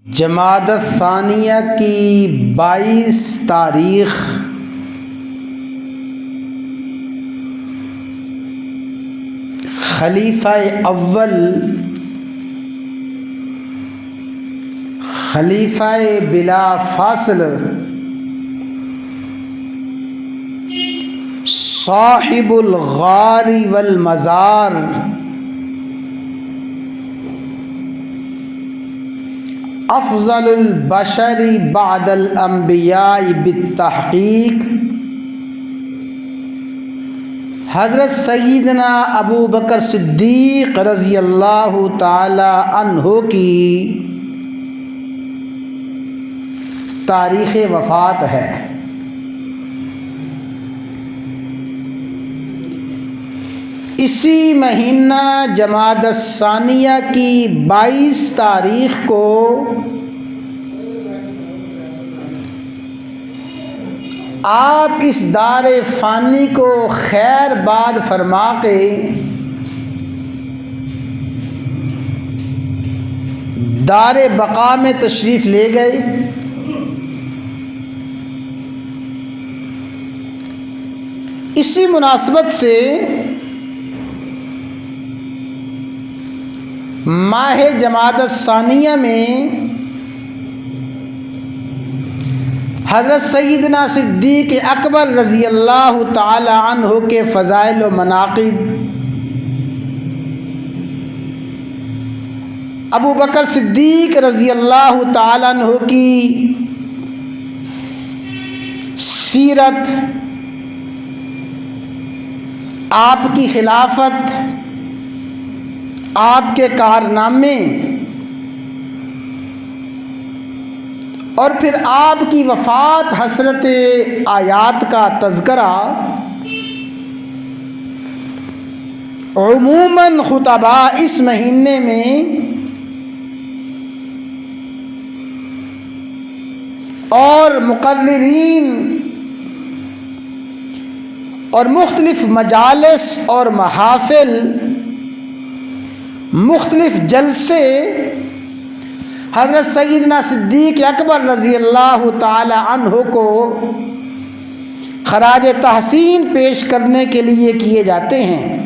جمادی الثانیہ کی 22 تاریخ خلیفہ اول خلیفہ بلا فاصل صاحب الغار والمزار افضل البشر بعد الانبیاء بالتحقیق حضرت سیدنا ابو بکر صدیق رضی اللہ تعالی عنہ کی تاریخ وفات ہے۔ اسی مہینہ جمادی الثانیہ کی 22 تاریخ کو آپ اس دار فانی کو خیر باد فرما کے دار بقا میں تشریف لے گئے۔ اسی مناسبت سے ماہ جمادی الثانیہ میں حضرت سیدنا صدیق اکبر رضی اللہ تعالی عنہ کے فضائل و مناقب، ابو بکر صدیق رضی اللہ تعالی عنہ کی سیرت، آپ کی خلافت، آپ کے کارنامے اور پھر آپ کی وفات حسرت آیات کا تذکرہ عموماً خطباء اس مہینے میں اور مقررین اور مختلف مجالس اور محافل، مختلف جلسے حضرت سیدنا صدیق اکبر رضی اللہ تعالی عنہ کو خراج تحسین پیش کرنے کے لیے کیے جاتے ہیں۔